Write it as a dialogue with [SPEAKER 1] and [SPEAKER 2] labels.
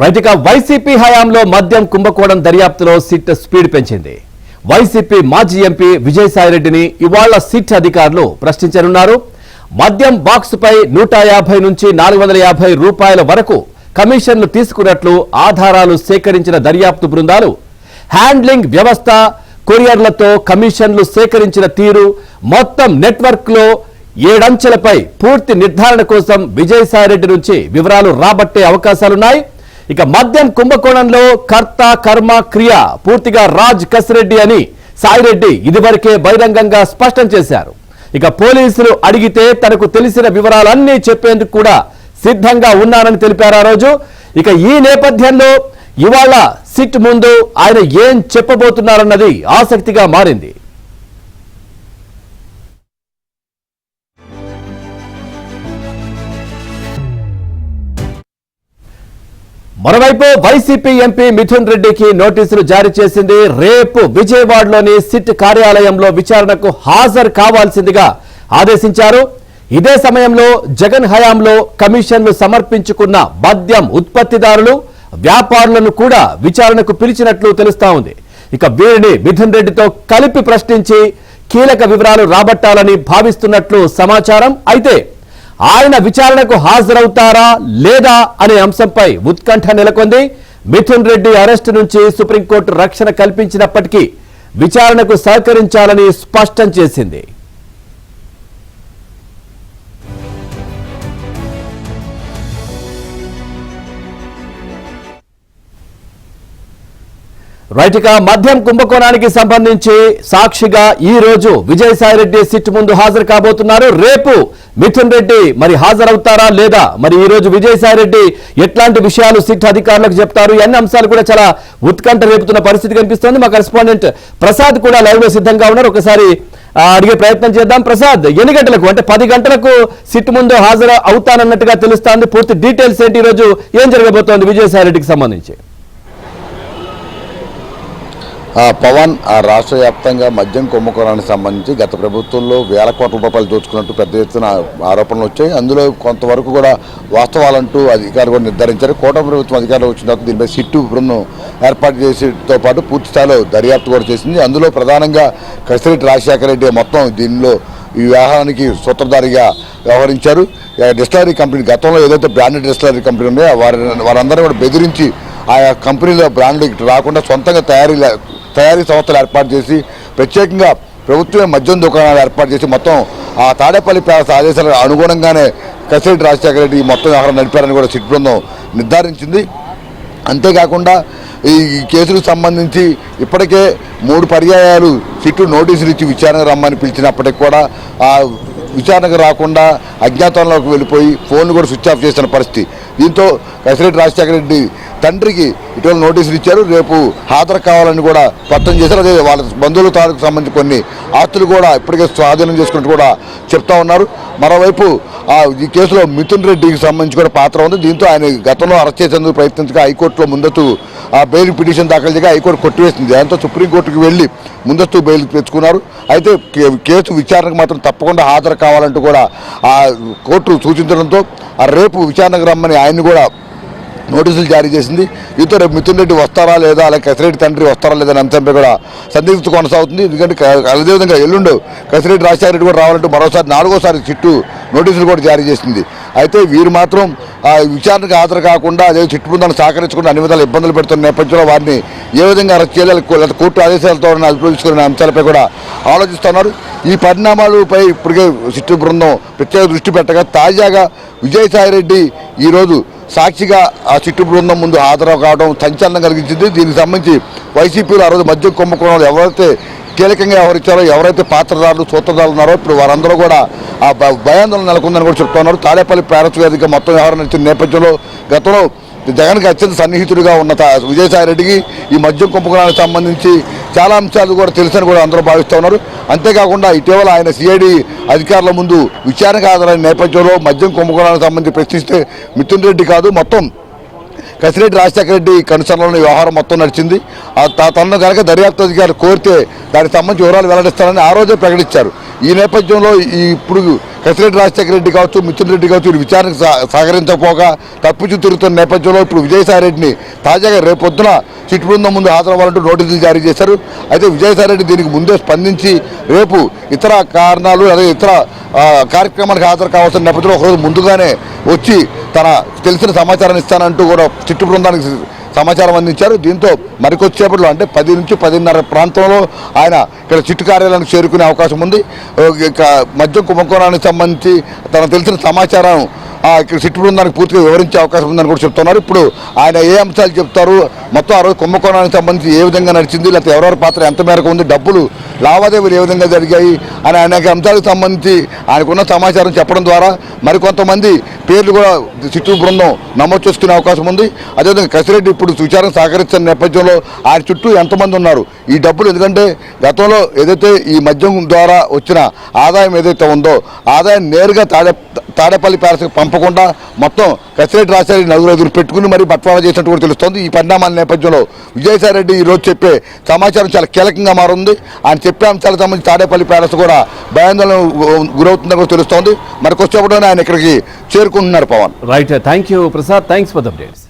[SPEAKER 1] రైతుగా వైసీపీ హయాంలో మద్యం కుంభకోణం దర్యాప్తులో సిట్ స్పీడ్ పెంచింది. వైసీపీ మాజీ ఎంపీ విజయసాయిరెడ్డిని ఇవాళ సిట్ అధికారులు ప్రశ్నించనున్నారు. మద్యం బాక్స్ పై 150 నుంచి 450 రూపాయల వరకు కమిషన్లు తీసుకున్నట్లు ఆధారాలు సేకరించిన దర్యాప్తు బృందాలు హ్యాండ్లింగ్ వ్యవస్థ, కొరియర్లతో కమిషన్లు సేకరించిన తీరు, మొత్తం నెట్వర్క్ లో 7 అంచెలపై పూర్తి నిర్ధారణ కోసం విజయసాయిరెడ్డి నుంచి వివరాలు రాబట్టే అవకాశాలున్నాయి. ఇక మద్యం కుంభకోణంలో కర్త కర్మ క్రియ పూర్తిగా రాజ్ కసిరెడ్డి అని సాయిరెడ్డి ఇదివరకే బహిరంగంగా స్పష్టం చేశారు. ఇక పోలీసులు అడిగితే తనకు తెలిసిన వివరాలన్నీ చెప్పేందుకు కూడా సిద్ధంగా ఉన్నానని తెలిపారు ఆ రోజు. ఇక ఈ నేపథ్యంలో ఇవాళ సిట్ ముందు ఆయన ఏం చెప్పబోతున్నారన్నది ఆసక్తిగా మారింది. మరోవైపు వైసీపీ ఎంపీ మిథున్ రెడ్డికి నోటీసులు జారీ చేసింది. రేపు విజయవాడలోని సిట్ కార్యాలయంలో విచారణకు హాజరు కావాల్సిందిగా ఆదేశించారు. ఇదే సమయంలో జగన్ హయాంలో కమిషన్లు సమర్పించుకున్న మద్యం ఉత్పత్తిదారులు, వ్యాపారులను కూడా విచారణకు పిలిచినట్లు తెలుస్తా ఉంది. ఇక వీరిని మిథున్ రెడ్డితో కలిపి ప్రశ్నించి కీలక వివరాలు రాబట్టాలని భావిస్తున్నట్లు సమాచారం. అయితే ఆయన విచారణకు హాజరవుతారా లేదా అనే అంశంపై ఉత్కంఠ నెలకొంది. మిథున్ రెడ్డి అరెస్టు నుంచి సుప్రీంకోర్టు రక్షణ కల్పించినప్పటికీ విచారణకు సహకరించాలని స్పష్టం చేసింది. రైట్గా మద్యం కుంభకోణానికి సంబంధించి సాక్షిగా ఈ రోజు విజయసాయిరెడ్డి సిట్ ముందు హాజరు కాబోతున్నారు. రేపు మిథున్ రెడ్డి మరి హాజరవుతారా లేదా, మరి ఈ రోజు విజయసాయిరెడ్డి ఎట్లాంటి విషయాలు సిట్ అధికారులకు చెప్తారు, అన్ని అంశాలు కూడా చాలా ఉత్కంఠ రేపుతున్న పరిస్థితి కనిపిస్తోంది. మా కరెస్పాండెంట్ ప్రసాద్ కూడా లైవ్ లో సిద్ధంగా ఉన్నారు. ఒకసారి అడిగే ప్రయత్నం చేద్దాం. ప్రసాద్, ఎన్ని గంటలకు అంటే 10 గంటలకు సిట్ ముందు హాజరు అవుతానన్నట్టుగా తెలుస్తోంది. పూర్తి డీటెయిల్స్ ఏంటి, ఈ రోజు ఏం జరగబోతోంది విజయసాయిరెడ్డికి సంబంధించి?
[SPEAKER 2] పవన్, రాష్ట్ర వ్యాప్తంగా మద్యం కుంభకోణానికి సంబంధించి గత ప్రభుత్వంలో వేల కోట్ల రూపాయలు దోచుకున్నట్టు పెద్ద ఎత్తున ఆరోపణలు వచ్చాయి. అందులో కొంతవరకు కూడా వాస్తవాలంటూ అధికారులు కూడా నిర్ధారించారు. కూటమి ప్రభుత్వం అధికారులు వచ్చిన తర్వాత దీనిపై సిట్టు బృందం ఏర్పాటు చేసేతో పాటు పూర్తి స్థాయిలో దర్యాప్తు కూడా చేసింది. అందులో ప్రధానంగా కసిరెడ్డి రాజశేఖర రెడ్డి మొత్తం దీనిలో ఈ వ్యవహారానికి సూత్రధారిగా వ్యవహరించారు. డిస్టిలరీ కంపెనీ, గతంలో ఏదైతే బ్రాండెడ్ డిస్టిలరీ కంపెనీ ఉన్నాయో వారందరూ కూడా బెదిరించి ఆయా కంపెనీల బ్రాండ్లు రాకుండా సొంతంగా తయారీ సంస్థలు ఏర్పాటు చేసి ప్రత్యేకంగా ప్రభుత్వమే మద్యం దుకాణాలు ఏర్పాటు చేసి మొత్తం ఆ తాడేపల్లి ప్యాలెస్ ఆదేశాలకు అనుగుణంగానే కసిరెడ్డి రాజశేఖర రెడ్డి మొత్తం వ్యవహారం నడిపారని కూడా సిట్ బృందం నిర్ధారించింది. అంతేకాకుండా ఈ కేసులకు సంబంధించి ఇప్పటికే 3 పర్యాయాలు సిట్టు నోటీసులు ఇచ్చి విచారణకు రమ్మని పిలిచినప్పటికీ కూడా ఆ విచారణకు రాకుండా అజ్ఞాతంలోకి వెళ్ళిపోయి ఫోన్లు కూడా స్విచ్ ఆఫ్ చేసిన పరిస్థితి. దీంతో కసిరెడ్డి రాజశేఖర రెడ్డి తండ్రికి ఇటీవల నోటీసులు ఇచ్చారు. రేపు హాజరు కావాలని కూడా స్పష్టం చేశారు. అదే వాళ్ళ బంధువుల తాలూకు సంబంధించి కొన్ని ఆస్తులు కూడా ఇప్పటికే స్వాధీనం చేసుకున్నట్టు కూడా చెప్తా ఉన్నారు. మరోవైపు ఈ కేసులో మిథున్ రెడ్డికి సంబంధించి కూడా పాత్ర ఉంది. దీంతో ఆయన గతంలో అరెస్ట్ చేసేందుకు ప్రయత్నించగా హైకోర్టులో ముందస్తు బెయిల్ పిటిషన్ దాఖలు చేయగా హైకోర్టు కొట్టివేసింది. దాంతో సుప్రీంకోర్టుకు వెళ్ళి ముందస్తు బెయిల్ తెచ్చుకున్నారు. అయితే కేసు విచారణకు మాత్రం తప్పకుండా హాజరు కావాలంటూ కూడా ఆ కోర్టు సూచించడంతో రేపు విచారణకు రమ్మని ఆయన్ని కూడా నోటీసులు జారీ చేసింది. దీంతో రేపు మిథున్ రెడ్డి వస్తారా లేదా, అలాగే కసిరెడ్డి తండ్రి వస్తారా లేదా అనే అంశంపై కూడా సందిగ్ధత కొనసాగుతుంది. ఎందుకంటే అదేవిధంగా ఎల్లుండి కసిరెడ్డి రాజశేఖర రెడ్డి కూడా రావాలంటూ మరోసారి 4వ సిట్టు నోటీసులు కూడా జారీ చేసింది. అయితే వీరు మాత్రం విచారణకు హాజరు కాకుండా అదే చిట్టు బృందాన్ని సహకరించకుండా అన్ని విధాలు ఇబ్బందులు పెడుతున్న నేపథ్యంలో వారిని ఏ విధంగా అరెస్ట్ చేయాలి, లేదా కోర్టు ఆదేశాలతో అదుపులోచుకునే అంశాలపై కూడా ఆలోచిస్తున్నారు. ఈ పరిణామాలపై ఇప్పటికే చిట్టు బృందం ప్రత్యేక దృష్టి పెట్టగా తాజాగా విజయసాయిరెడ్డి ఈరోజు సాక్షిగా ఆ చిట్టు బృందం ముందు హాజరు కావడం సంచలనం కలిగించింది. దీనికి సంబంధించి వైసీపీలో ఆ రోజు మద్యం కుంభకోణంలో ఎవరైతే కీలకంగా వ్యవహరించారో, ఎవరైతే పాత్రదారులు సూత్రధారులు ఉన్నారో ఇప్పుడు వారందరూ కూడా ఆ భయాందోళన నెలకొందని కూడా చెప్తున్నారు. తాడేపల్లి ప్యాలెస్ వేదిక మొత్తం వ్యవహారం నడిచిన నేపథ్యంలో గతంలో జగన్కి అత్యంత సన్నిహితుడిగా ఉన్న విజయసాయిరెడ్డికి ఈ మద్యం కుంభకోణానికి సంబంధించి చాలా అంశాలు కూడా తెలుసని కూడా అందరూ భావిస్తూ ఉన్నారు. అంతేకాకుండా ఇటీవల ఆయన సిఐడి అధికారుల ముందు విచారణకు హాజరైన నేపథ్యంలో మద్యం కుంభకోణానికి సంబంధించి ప్రశ్నిస్తే మిథున్ రెడ్డి కాదు మొత్తం కసిరెడ్డి రాజశేఖర రెడ్డి కనుసరణలో వ్యవహారం మొత్తం నడిచింది. తనను కనుక దర్యాప్తు అధికారులు కోరితే దానికి సంబంధించి వివరాలు వెల్లడిస్తారని ఆ రోజే ప్రకటించారు. ఈ నేపథ్యంలో ఇప్పుడు కసిరెడ్డి రాజశేఖర రెడ్డి కావచ్చు, మిథున్ రెడ్డి కావచ్చు, వీరు విచారణకు సహకరించకపోగా తప్పించు తిరుగుతున్న నేపథ్యంలో ఇప్పుడు విజయసాయిరెడ్డిని తాజాగా రేపు పొద్దున సిట్ బృందం ముందు హాజరవ్వాలంటూ నోటీసులు జారీ చేశారు. అయితే విజయసాయిరెడ్డి దీనికి ముందే స్పందించి రేపు ఇతర కారణాలు అదే ఇతర కార్యక్రమానికి హాజరు కావాల్సిన నేపథ్యంలో ఒకరోజు ముందుగానే వచ్చి తన తెలిసిన సమాచారాన్ని ఇస్తానంటూ కూడా సిట్ బృందానికి సమాచారం అందించారు. దీంతో మరికొచ్చేపట్లో అంటే 10 నుంచి 10:30 ప్రాంతంలో ఆయన ఇక్కడ సిట్ కార్యాలయానికి చేరుకునే అవకాశం ఉంది. మద్యం కుంభకోణానికి సంబంధించి తనకు తెలిసిన సమాచారం ఇక్కడ సిట్ బృందానికి పూర్తిగా వివరించే అవకాశం ఉందని కూడా చెప్తున్నారు. ఇప్పుడు ఆయన ఏ అంశాలు చెప్తారు, మొత్తం ఆ రోజు కుంభకోణానికి సంబంధించి ఏ విధంగా నడిచింది, లేకపోతే ఎవరెవరి పాత్ర ఎంత మేరకు ఉంది, డబ్బులు లావాదేవీలు ఏ విధంగా జరిగాయి అని అనేక అంశాలకు సంబంధించి ఆయనకున్న సమాచారం చెప్పడం ద్వారా మరికొంతమంది పేర్లు కూడా సిట్ బృందం నమోదు చేసుకునే అవకాశం ఉంది. అదేవిధంగా కసిరెడ్డి ఇప్పుడు విచారణకు సహకరిస్తున్న నేపథ్యంలో ఆయన చుట్టూ ఎంతమంది ఉన్నారు, ఈ డబ్బులు ఎందుకంటే గతంలో ఏదైతే ఈ మద్యం ద్వారా వచ్చిన ఆదాయం ఏదైతే ఉందో ఆదాయం నేరుగా తాడేపల్లి ప్యాలెస్కి పంపకుండా మొత్తం కసిరెడ్డి రాజశేఖర నలుగురు పెట్టుకుని మరీ బట్వాడా చేసినట్టు కూడా తెలుస్తోంది. ఈ పరిణామాల నేపథ్యంలో విజయసాయిరెడ్డి ఈరోజు చెప్పే సమాచారం చాలా కీలకంగా మారింది. ఆయన చెప్పే అంశాలకు సంబంధించి తాడేపల్లి ప్యాలెస్ కూడా భయాందోళన గురవుతుందని కూడా తెలుస్తోంది. మరికొచ్చేపట్లోనే ఆయన ఇక్కడికి చేరుకుంటున్నారు Pavan.
[SPEAKER 1] Right, thank you Prasad, thanks for the updates.